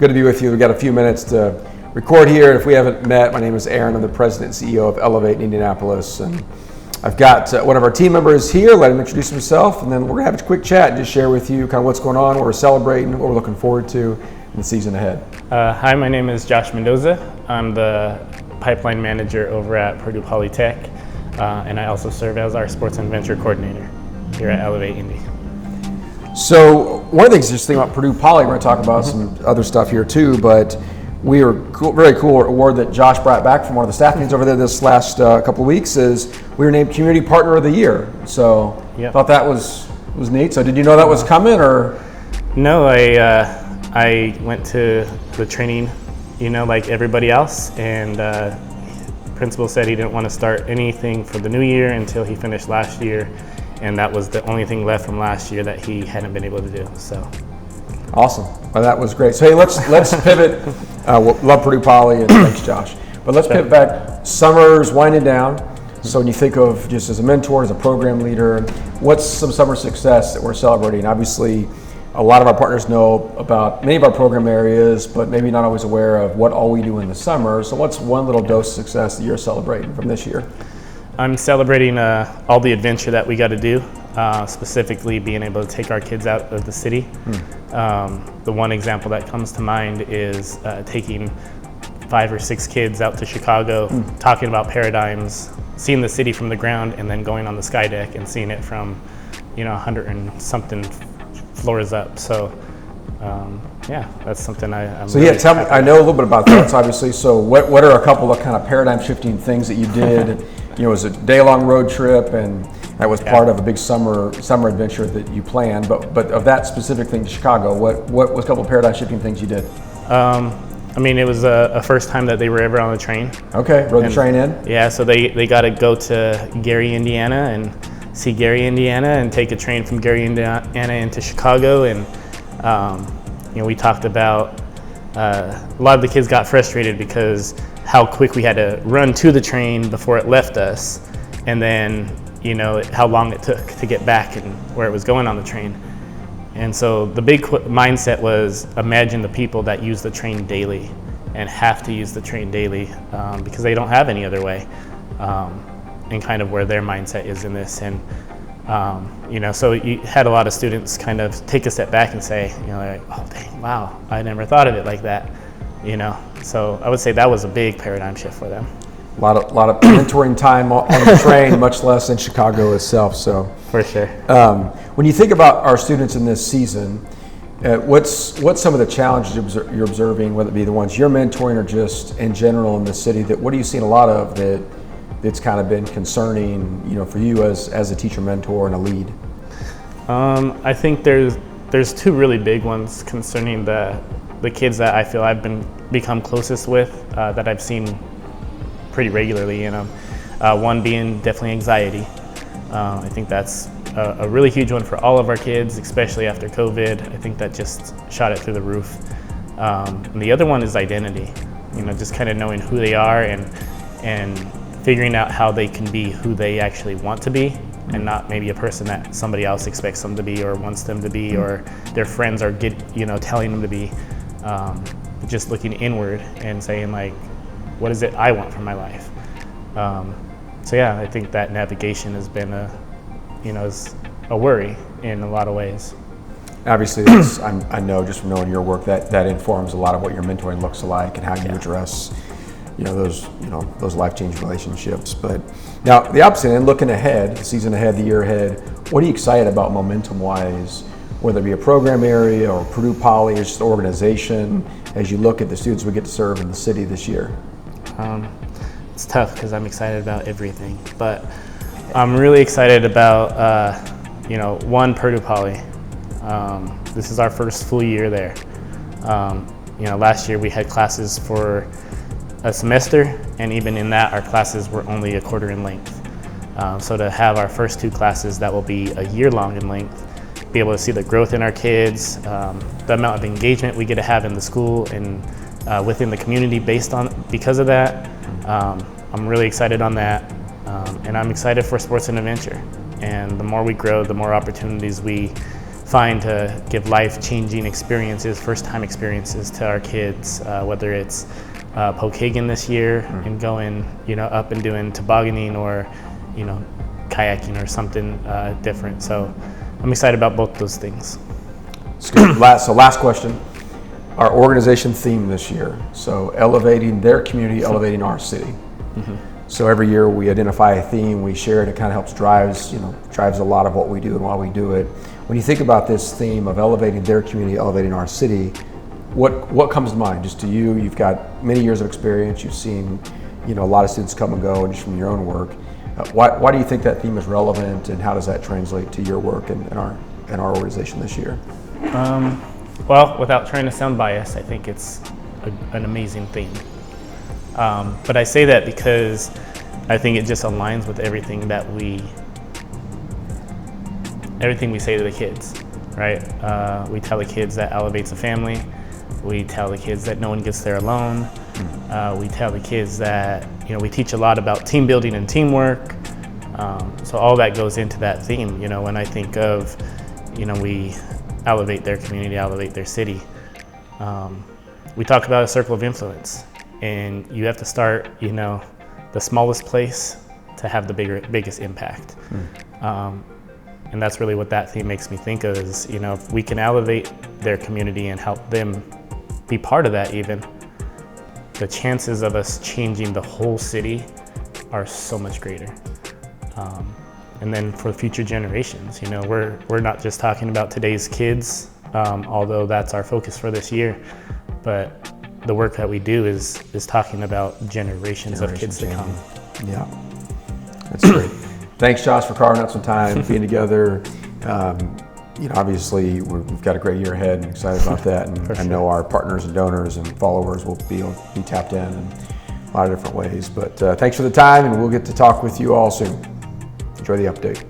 Good to be with you. We've got a few minutes to record here. If we haven't met, my name is Aaron. I'm the president and CEO of Elevate in Indianapolis. And I've got one of our team members here. Let him introduce himself, and then we're going to have a quick chat and just share with you kind of what's going on, what we're celebrating, what we're looking forward to in the season ahead. Hi, my name is Josh Mendoza. I'm the pipeline manager over at Purdue Polytech, and I also serve as our sports and venture coordinator here at Elevate Indy. So one of the things, just thinking about Purdue Poly, we're going to talk about some other stuff here too, but we were very cool award that Josh brought back from one of the staff meetings over there this last couple of weeks is we were named Community Partner of the Year. So thought that was neat. So did you know that was coming or? No, I went to the training, like everybody else, and principal said he didn't want to start anything for the new year until he finished last year. And that was the only thing left from last year that he hadn't been able to do. So, awesome. Well, that was great. So hey, let's pivot. Love Purdue Poly, and thanks, Josh. But let's pivot back. Summer's winding down. So when you think of just as a mentor, as a program leader, what's some summer success that we're celebrating? Obviously, a lot of our partners know about many of our program areas, but maybe not always aware of what all we do in the summer. So what's one little dose of success that you're celebrating from this year? I'm celebrating all the adventure that we got to do, specifically being able to take our kids out of the city. The one example that comes to mind is taking 5 or 6 kids out to Chicago, talking about paradigms, seeing the city from the ground, and then going on the sky deck and seeing it from 100 and something floors up. So that's something I'm so really tell me, I know a little bit about that, obviously. So what are a couple of kind of paradigm shifting things that you did? It was a day-long road trip, and that was part of a big summer adventure that you planned. But of that specific thing to Chicago, what was a couple of paradigm-shifting things you did? It was a first time that they were ever on the train. Okay, rode the train in? Yeah, so they got to go to Gary, Indiana, and see Gary, Indiana, and take a train from Gary, Indiana into Chicago. And we talked about a lot of the kids got frustrated because how quick we had to run to the train before it left us, and then how long it took to get back and where it was going on the train. And so the big mindset was imagine the people that use the train daily and have to use the train daily because they don't have any other way, and kind of where their mindset is in this. And so you had a lot of students kind of take a step back and say, oh dang, wow, I never thought of it like that. So I would say that was a big paradigm shift for them. A lot of mentoring time on the train, much less in Chicago itself. So for sure. When you think about our students in this season, what's some of the challenges you're observing, whether it be the ones you're mentoring or just in general in the city? What are you seeing a lot of that's kind of been concerning, for you as a teacher mentor and a lead? I think there's 2 really big ones concerning the kids that I feel I've become closest with, that I've seen pretty regularly. One being definitely anxiety. I think that's a really huge one for all of our kids, especially after COVID. I think that just shot it through the roof. And the other one is identity. Just kind of knowing who they are and figuring out how they can be who they actually want to be, and not maybe a person that somebody else expects them to be or wants them to be, or their friends are telling them to be. Just looking inward and saying, like, what is it I want from my life? I think that navigation has been is a worry in a lot of ways. Obviously, I know just from knowing your work that informs a lot of what your mentoring looks like and how you address those life-changing relationships. But now the opposite end, looking ahead, the season ahead, the year ahead, what are you excited about momentum-wise, whether it be a program area or Purdue Poly or just organization, as you look at the students we get to serve in the city this year? It's tough because I'm excited about everything, but I'm really excited about one, Purdue Poly. This is our first full year there. Last year we had classes for a semester, and even in that our classes were only a quarter in length. So to have our first 2 classes that will be a year long in length, be able to see the growth in our kids, the amount of engagement we get to have in the school and within the community because of that. I'm really excited on that, and I'm excited for sports and adventure. And the more we grow, the more opportunities we find to give life-changing experiences, first-time experiences to our kids, whether it's Pokagon this year and going, up and doing tobogganing or, kayaking or something different. So I'm excited about both those things. It's good. Last question. Our organization theme this year. So elevating their community, elevating our city. Mm-hmm. So every year we identify a theme, we share it. It kind of helps drives a lot of what we do and why we do it. When you think about this theme of elevating their community, elevating our city, what comes to mind? Just to you, you've got many years of experience. You've seen, a lot of students come and go, and just from your own work. Why do you think that theme is relevant, and how does that translate to your work and our organization this year? Well, without trying to sound biased, I think it's an amazing theme. But I say that because I think it just aligns with everything we say to the kids, right? We tell the kids that elevates a family. We tell the kids that no one gets there alone. We tell the kids that, we teach a lot about team building and teamwork. So all that goes into that theme, when I think of, we elevate their community, elevate their city. We talk about a circle of influence, and you have to start, the smallest place to have the biggest impact. And that's really what that theme makes me think of is, if we can elevate their community and help them be part of that even, the chances of us changing the whole city are so much greater. And then for future generations, we're not just talking about today's kids, although that's our focus for this year, but the work that we do is talking about generations of kids to come. Yeah, that's great. Thanks, Josh, for carving out some time, being together. Obviously, we've got a great year ahead and excited about that. And I know our partners and donors and followers will be tapped in a lot of different ways. But thanks for the time, and we'll get to talk with you all soon. Enjoy the update.